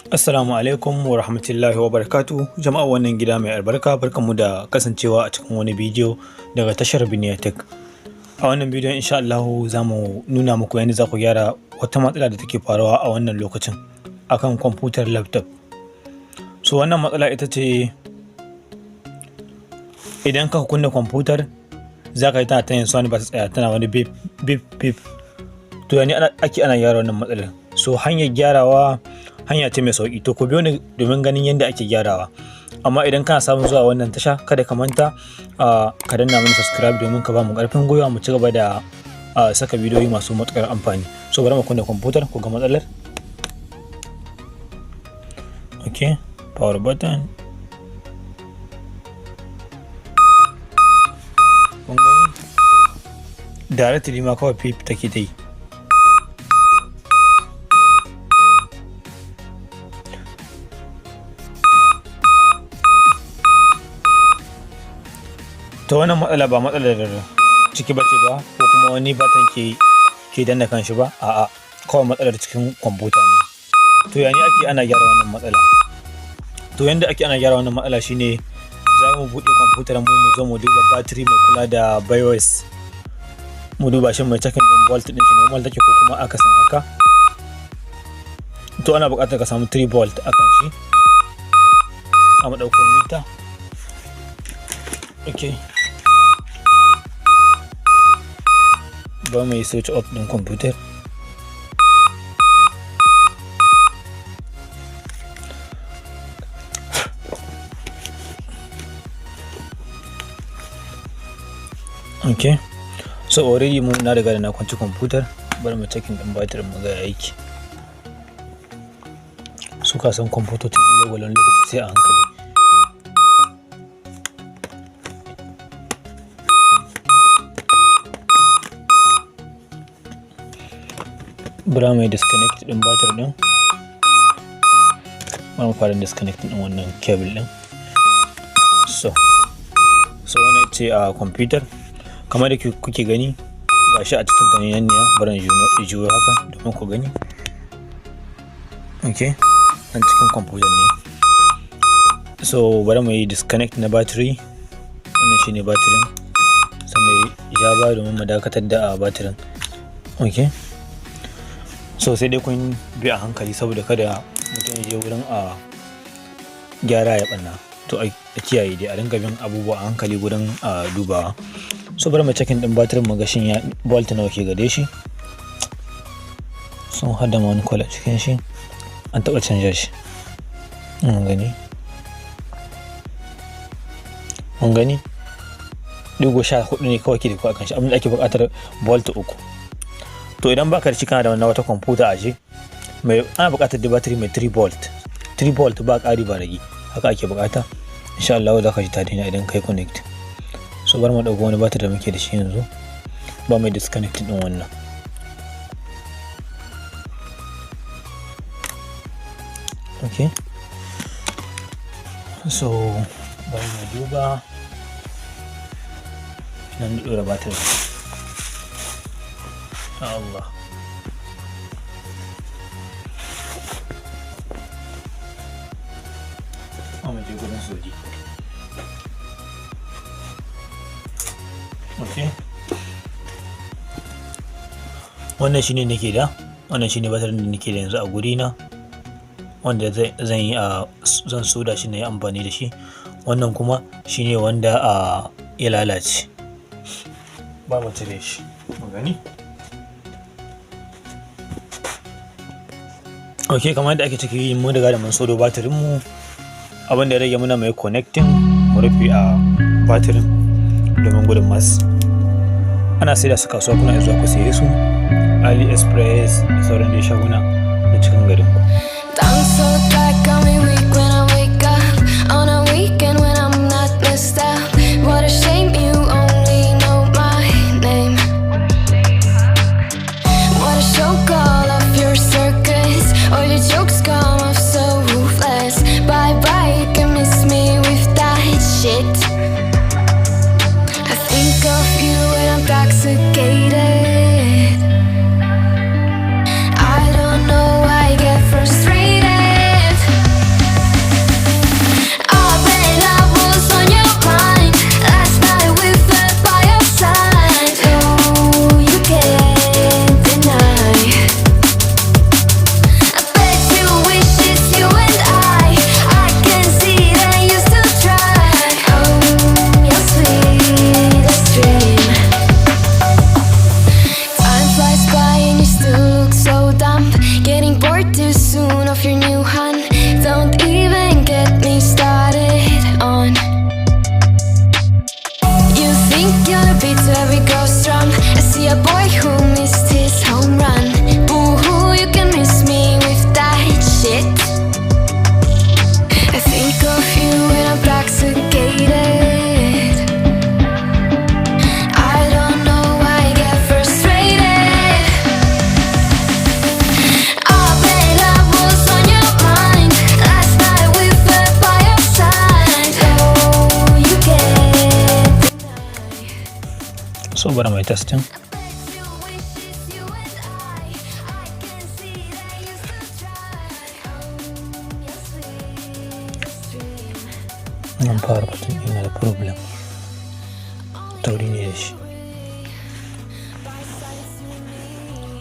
Assalamu alaikum wa rahmatullahi wa barakatuh. Jama'a wannan gida mai albarka, barkanmu da kasancewa a cikin wani bidiyo daga tashar Biniya Tech. A wannan bidiyon insha Allah za mu nuna muku yadda za ku gyara wata matsala da take faruwa a wannan lokacin akan kwamfutar laptop. So wannan matsala ita ce idan ka kunna kwamfutar za ka yi tana yin wani ba ta tsaya, tana wani bip bip bip. To yani ana gyara wannan matsalar. So hanyar gyarawa hanya ce mai sauki, to ku biyo ni domin ganin yadda ake gyarawa. Amma idan kana samun zuwa wannan tasha, kada ka manta ka danna mana subscribe domin ka ba mu karfin gwiwa mu ci gaba da saka bidiyoyi masu matukar amfani. So bari mu kunna kwamfutar ku ga matsalar. Okay, power button. Kun gani? Directly ma kawai pip take ta yi. To wannan matsala ba matsalar ciki bace ba, ko kuma wani button ke danna kanshi ba, a'a kawai matsalar cikin kwamfuta ne. To yani ake ana gyara wannan matsala? To yanda ake ana gyara wannan matsala shine za mu buɗe kwamfutar mu zo mu duba battery mai kula da BIOS, mu duba shi mai checking din volt din shi normal take ko kuma akasin haka. To ana buƙatar ka samu 3 volt akan shi. A mu ɗauko mita. Okay. Ba mai switch off din kwamfutar. Okay, so already mun na riga da na kwanci kwamfutar, bari mu checking din battery mu ga aiki. Su ka san kwamfutocin inda wani lokaci sai a hankali. Bura mai disconnect din batir din. Bari mu fara disconnect din wannan cable din. So wannan ce a computer kamar da kuke gani, gashi a cikin tanyanniya. Bari in juyo haka domin ku gani. Okay, an cikin computer ne. So bari mu yi disconnect na battery. Wannan shine batirin, sai mu ja ba domin mu dakatar da batirin. Okay, so sai dai kun bi a hankali saboda kada mutum ya je wurin a gyara ya ɓanna. To a kiyaye dai a dinga bin abubuwa a hankali wurin dubawa. So bari mu checking din batirin mu ga shin ya volt nawa ke gare shi. Sun hada ma wani kwala cikin shi, an taɓa canja shi. Mun gani digo 14 ne kawai ke da kwa kan shi, abin da ake buƙatar volt 3. To idan baka da shi kana da wata kwamfuta a je mai ana buƙatar da battery mai 3 volt ba ƙari ba rage, haka ake buƙata. Insha Allah za ka ji ta daina idan kai connect. So bar mu dauko wani battery da muke da shi yanzu, ba mai disconnect din wannan. Okay, so bari mu duba nan da dora battery. Allah, amma je gurin soji. Okay, wannan shine nake da, wannan shine batirin da nake da yanzu a guri na, wanda zan soda shi na yi amfani da shi. Wannan kuma shine wanda ya lalace, ba mu cire shi mu gani. Okay, kamar yadda ake ciki mun riga da mun sodo batirin mu, abin da ya rage muna mai connecting mu rufe a batirin domin gudun masu. Ana sai da su kasuwa, kuna zuwa ku saye su AliExpress da sauran dai shaguna da cikin garin ku. I don't know why I get So bari mai testing. Nan power button yana da problem, tauri ne da shi.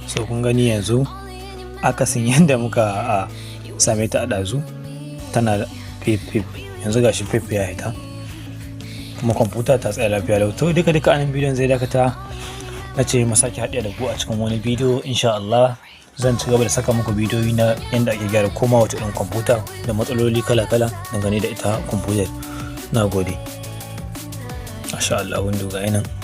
So kun gani yanzu akasin yadda muka same ta a ɗazu tana da pip, yanzu gashi pip ya hita kuma kwamfuta ta tsaya lafiya lau. To duka anan bidiyon zai dakata, na ce mu sake haɗe da ku a cikin wani bidiyo insha Allah. Zan ci gaba da saka muku bidiyoyi na yadda ake gyara koma wace irin kwamfuta da matsaloli kala-kala dangane da ita kwamfutar. Na gode. Masha Allah, window ga nan.